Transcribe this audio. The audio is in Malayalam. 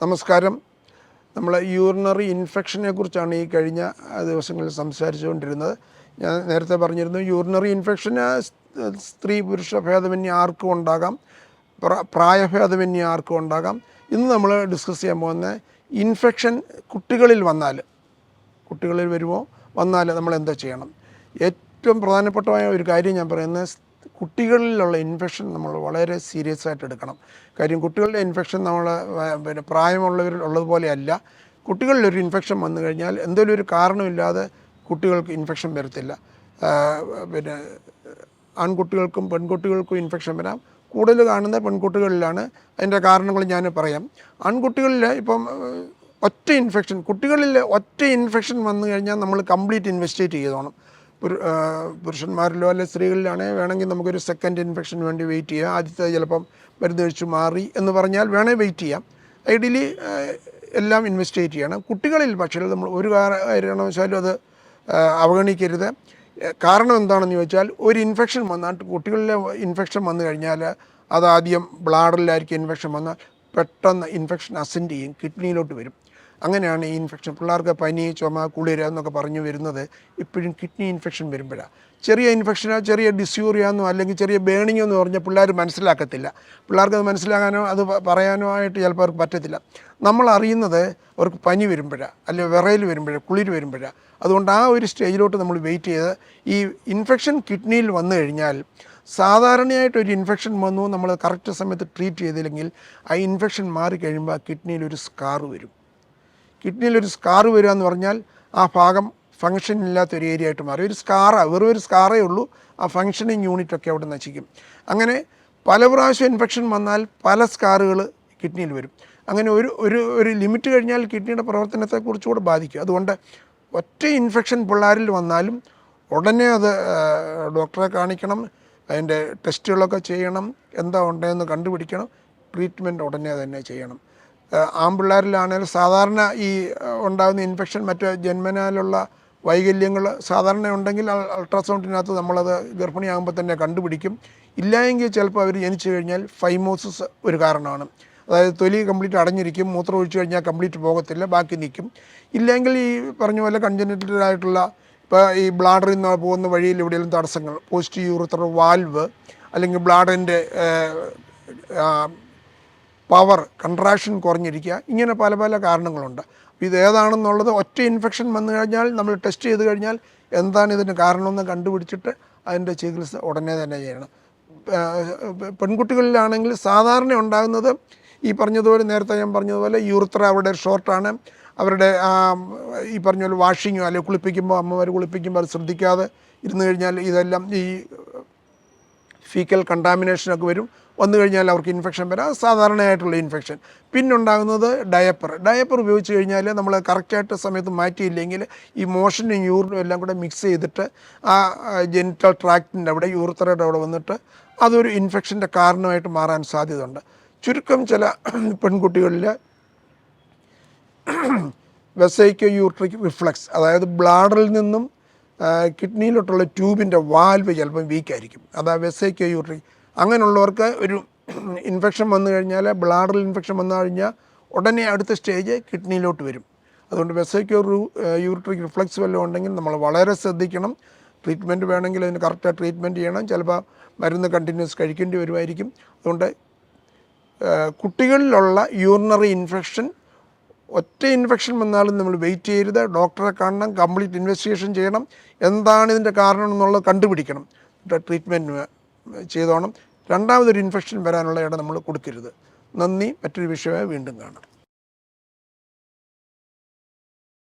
നമസ്കാരം. നമ്മൾ യൂറിനറി ഇൻഫെക്ഷനെ കുറിച്ചാണ് ഈ കഴിഞ്ഞ ദിവസങ്ങളിൽ സംസാരിച്ചുകൊണ്ടിരുന്നത്. ഞാൻ നേരത്തെ പറഞ്ഞിരുന്നു, യൂറിനറി ഇൻഫെക്ഷന് സ്ത്രീ പുരുഷ ഭേദമന്യേ ആർക്കും ഉണ്ടാകാം, പ്രായഭേദമന്യേ ആർക്കും ഉണ്ടാകാം. ഇന്ന് നമ്മൾ ഡിസ്കസ് ചെയ്യാൻ പോകുന്ന ഇൻഫെക്ഷൻ കുട്ടികളിൽ വന്നാൽ നമ്മൾ എന്താ ചെയ്യണം. ഏറ്റവും പ്രധാനപ്പെട്ടമായ ഒരു കാര്യം ഞാൻ പറയുന്നത്, കുട്ടികളിലുള്ള ഇൻഫെക്ഷൻ നമ്മൾ വളരെ സീരിയസ് ആയിട്ട് എടുക്കണം. കാര്യം കുട്ടികളുടെ ഇൻഫെക്ഷൻ നമ്മൾ പ്രായമുള്ളവരിൽ ഉള്ളതുപോലെയല്ല. കുട്ടികളിലൊരു ഇൻഫെക്ഷൻ വന്നു കഴിഞ്ഞാൽ എന്തെങ്കിലും ഒരു കാരണമില്ലാതെ കുട്ടികൾക്ക് ഇൻഫെക്ഷൻ വരത്തില്ല. ആൺകുട്ടികൾക്കും പെൺകുട്ടികൾക്കും ഇൻഫെക്ഷൻ വരാം. കൂടുതൽ കാണുന്ന പെൺകുട്ടികളിലാണ്. അതിൻ്റെ കാരണങ്ങൾ ഞാൻ പറയാം. ആൺകുട്ടികളിൽ ഇപ്പം കുട്ടികളിൽ ഒറ്റ ഇൻഫെക്ഷൻ വന്നു കഴിഞ്ഞാൽ നമ്മൾ കംപ്ലീറ്റ് ഇൻവെസ്റ്റിഗേറ്റ് ചെയ്തോണം. പുരുഷന്മാരിലോ അല്ലെങ്കിൽ സ്ത്രീകളിലാണെങ്കിൽ വേണമെങ്കിൽ നമുക്കൊരു സെക്കൻഡ് ഇൻഫെക്ഷന് വേണ്ടി വെയിറ്റ് ചെയ്യാം. ആദ്യത്തെ ചിലപ്പം മരുന്ന് കഴിച്ച് മാറി എന്ന് പറഞ്ഞാൽ വേണേൽ വെയിറ്റ് ചെയ്യാം. ഐഡിയലി എല്ലാം ഇൻവെസ്റ്റിഗേറ്റ് ചെയ്യണം. കുട്ടികളിൽ പക്ഷേ നമ്മൾ ഒരു കാരണവശാലും അത് അവഗണിക്കരുത്. കാരണം എന്താണെന്ന് ചോദിച്ചാൽ, ഒരു ഇൻഫെക്ഷൻ വന്നാൽ കുട്ടികളിലെ ഇൻഫെക്ഷൻ വന്നു കഴിഞ്ഞാൽ അതാദ്യം ബ്ലാഡറിലായിരിക്കും ഇൻഫെക്ഷൻ വന്നാൽ പെട്ടെന്ന് ഇൻഫെക്ഷൻ അസെൻഡ് ചെയ്യും, കിഡ്നിയിലോട്ട് വരും. അങ്ങനെയാണ് ഈ ഇൻഫെക്ഷൻ. പിള്ളേർക്ക് പനി, ചുമ, കുളിര എന്നൊക്കെ പറഞ്ഞു വരുന്നത് ഇപ്പോഴും കിഡ്നി ഇൻഫെക്ഷൻ വരുമ്പോഴാണ്. ചെറിയ ഇൻഫെക്ഷനോ ചെറിയ ഡിസ്യൂറിയാന്നോ അല്ലെങ്കിൽ ചെറിയ ബേണിങ്ങോ എന്ന് പറഞ്ഞാൽ പിള്ളേർ മനസ്സിലാക്കത്തില്ല. പിള്ളേർക്കത് മനസ്സിലാക്കാനോ അത് പറയാനോ ആയിട്ട് ചിലപ്പോൾ അവർക്ക് പറ്റത്തില്ല. നമ്മൾ അറിയുന്നത് അവർക്ക് പനി വരുമ്പോഴാണ്, അല്ലെങ്കിൽ വിറയൽ വരുമ്പോഴാണ്, കുളിര് വരുമ്പോഴാണ്. അതുകൊണ്ട് ആ ഒരു സ്റ്റേജിലോട്ട് നമ്മൾ വെയിറ്റ് ചെയ്ത്, ഈ ഇൻഫെക്ഷൻ കിഡ്നിയിൽ വന്നു കഴിഞ്ഞാൽ, സാധാരണയായിട്ടൊരു ഇൻഫെക്ഷൻ വന്നു നമ്മൾ കറക്റ്റ് സമയത്ത് ട്രീറ്റ് ചെയ്തില്ലെങ്കിൽ ആ ഇൻഫെക്ഷൻ മാറിക്കഴിയുമ്പോൾ കിഡ്നിയിലൊരു സ്കാർ വരും. കിഡ്നിയിലൊരു സ്കാർ വരിക എന്ന് പറഞ്ഞാൽ ആ ഭാഗം ഫങ്ഷൻ ഇല്ലാത്തൊരു ഏരിയ ആയിട്ട് മാറി. വെറും ഒരു സ്കാറേ ഉള്ളൂ, ആ ഫങ്ഷനിങ് യൂണിറ്റൊക്കെ അവിടെ നശിക്കും. അങ്ങനെ പല പ്രാവശ്യം ഇൻഫെക്ഷൻ വന്നാൽ പല സ്കാറുകൾ കിഡ്നിയിൽ വരും. അങ്ങനെ ഒരു ലിമിറ്റ് കഴിഞ്ഞാൽ കിഡ്നിയുടെ പ്രവർത്തനത്തെക്കുറിച്ചുകൂടെ ബാധിക്കും. അതുകൊണ്ട് ഒറ്റ ഇൻഫെക്ഷൻ പിള്ളേരിൽ വന്നാലും ഉടനെ അത് ഡോക്ടറെ കാണിക്കണം, അതിൻ്റെ ടെസ്റ്റുകളൊക്കെ ചെയ്യണം, എന്താ ഉണ്ടെന്ന് കണ്ടുപിടിക്കണം, ട്രീറ്റ്മെൻറ്റ് ഉടനെ തന്നെ ചെയ്യണം. ആൺപിള്ളേരിലാണെങ്കിൽ സാധാരണ ഈ ഉണ്ടാകുന്ന ഇൻഫെക്ഷൻ മറ്റ് ജന്മനാലുള്ള വൈകല്യങ്ങൾ സാധാരണ ഉണ്ടെങ്കിൽ അൾട്രാസൗണ്ടിനകത്ത് നമ്മളത് ഗർഭിണിയാകുമ്പോൾ തന്നെ കണ്ടുപിടിക്കും. ഇല്ലായെങ്കിൽ ചിലപ്പോൾ അവർ ജനിച്ചു കഴിഞ്ഞാൽ ഫൈമോസിസ് ഒരു കാരണമാണ്. അതായത് തൊലി കംപ്ലീറ്റ് അടഞ്ഞിരിക്കും, മൂത്രം ഒഴിച്ചു കഴിഞ്ഞാൽ കംപ്ലീറ്റ് പോകത്തില്ല, ബാക്കി നിൽക്കും. ഇല്ലെങ്കിൽ ഈ പറഞ്ഞ പോലെ കൺജനിറ്റലായിട്ടുള്ള, ഇപ്പോൾ ഈ ബ്ലാഡറിൽ നിന്ന് പോകുന്ന വഴിയിൽ എവിടെയെങ്കിലും തടസ്സങ്ങൾ, പോസ്റ്റ് യൂറിത്രൽ വാൽവ്, അല്ലെങ്കിൽ ബ്ലാഡറിൻ്റെ പവർ കൺട്രാക്ഷൻ കുറഞ്ഞിരിക്കുക, ഇങ്ങനെ പല പല കാരണങ്ങളുണ്ട്. ഇതേതാണെന്നുള്ളത് ഒറ്റ ഇൻഫെക്ഷൻ വന്നു കഴിഞ്ഞാൽ നമ്മൾ ടെസ്റ്റ് ചെയ്ത് കഴിഞ്ഞാൽ എന്താണ് ഇതിന് കാരണമെന്ന് കണ്ടുപിടിച്ചിട്ട് അതിൻ്റെ ചികിത്സ ഉടനെ തന്നെ ചെയ്യണം. പെൺകുട്ടികളിലാണെങ്കിൽ സാധാരണ ഉണ്ടാകുന്നത് ഈ പറഞ്ഞതുപോലെ, നേരത്തെ ഞാൻ പറഞ്ഞതുപോലെ യൂറിത്ര അവിടെ ഷോർട്ടാണ്. അവരുടെ ഈ പറഞ്ഞ പോലെ വാഷിങ്ങോ അല്ലെങ്കിൽ കുളിപ്പിക്കുമ്പോൾ, അമ്മമാർ കുളിപ്പിക്കുമ്പോൾ അത് ശ്രദ്ധിക്കാതെ ഇരുന്ന് കഴിഞ്ഞാൽ ഇതെല്ലാം ഈ ഫീക്കൽ കണ്ടാമിനേഷനൊക്കെ വന്നു കഴിഞ്ഞാൽ അവർക്ക് ഇൻഫെക്ഷൻ വരാം, സാധാരണയായിട്ടുള്ള ഇൻഫെക്ഷൻ. പിന്നുണ്ടാകുന്നത് ഡയപ്പർ ഉപയോഗിച്ച് കഴിഞ്ഞാൽ നമ്മൾ കറക്റ്റായിട്ട് സമയത്ത് മാറ്റിയില്ലെങ്കിൽ ഈ മോഷനും യൂറിനും എല്ലാം കൂടെ മിക്സ് ചെയ്തിട്ട് ആ ജെനിറ്റൽ ട്രാക്റ്റിൻ്റെ അവിടെ, യൂറിത്രയുടെ അവിടെ വന്നിട്ട് അതൊരു ഇൻഫെക്ഷൻ്റെ കാരണമായിട്ട് മാറാൻ സാധ്യതയുണ്ട്. ചുരുക്കം ചില പെൺകുട്ടികളിൽ വെസൈക്കോ യൂറിട്രിക് റിഫ്ലക്സ്, അതായത് ബ്ലാഡറിൽ നിന്നും കിഡ്നിയിലോട്ടുള്ള ട്യൂബിൻ്റെ വാൽവ് ചിലപ്പം വീക്കായിരിക്കും. അതാ വെസൈക്കോ യൂറിട്രിക്. അങ്ങനെയുള്ളവർക്ക് ഒരു ഇൻഫെക്ഷൻ വന്നു കഴിഞ്ഞാൽ, ബ്ലാഡറിൽ ഇൻഫെക്ഷൻ വന്നു കഴിഞ്ഞാൽ ഉടനെ അടുത്ത സ്റ്റേജ് കിഡ്നിയിലോട്ട് വരും. അതുകൊണ്ട് വെസൈക്കോ യൂറിട്രിക് റിഫ്ലക്സ് വല്ലതും ഉണ്ടെങ്കിൽ നമ്മൾ വളരെ ശ്രദ്ധിക്കണം. ട്രീറ്റ്മെൻറ്റ് വേണമെങ്കിൽ അതിന് കറക്റ്റായി ട്രീറ്റ്മെൻറ്റ് ചെയ്യണം. ചിലപ്പോൾ മരുന്ന് കണ്ടിന്യൂസ് കഴിക്കേണ്ടി വരുമായിരിക്കും. അതുകൊണ്ട് കുട്ടികളിലുള്ള യൂറിനറി ഇൻഫെക്ഷൻ, ഒറ്റ ഇൻഫെക്ഷൻ വന്നാലും നമ്മൾ വെയിറ്റ് ചെയ്യരുത്, ഡോക്ടറെ കാണണം, കംപ്ലീറ്റ് ഇൻവെസ്റ്റിഗേഷൻ ചെയ്യണം, എന്താണ് ഇതിൻ്റെ കാരണം എന്നുള്ളത് കണ്ടുപിടിക്കണം, ട്രീറ്റ്മെൻറ്റ് ചെയ്തോണം. രണ്ടാമതൊരു ഇൻഫെക്ഷൻ വരാനുള്ള ഇടം നമ്മൾ കൊടുക്കരുത്. നന്ദി. മറ്റൊരു വിഷയമായി വീണ്ടും കാണാം.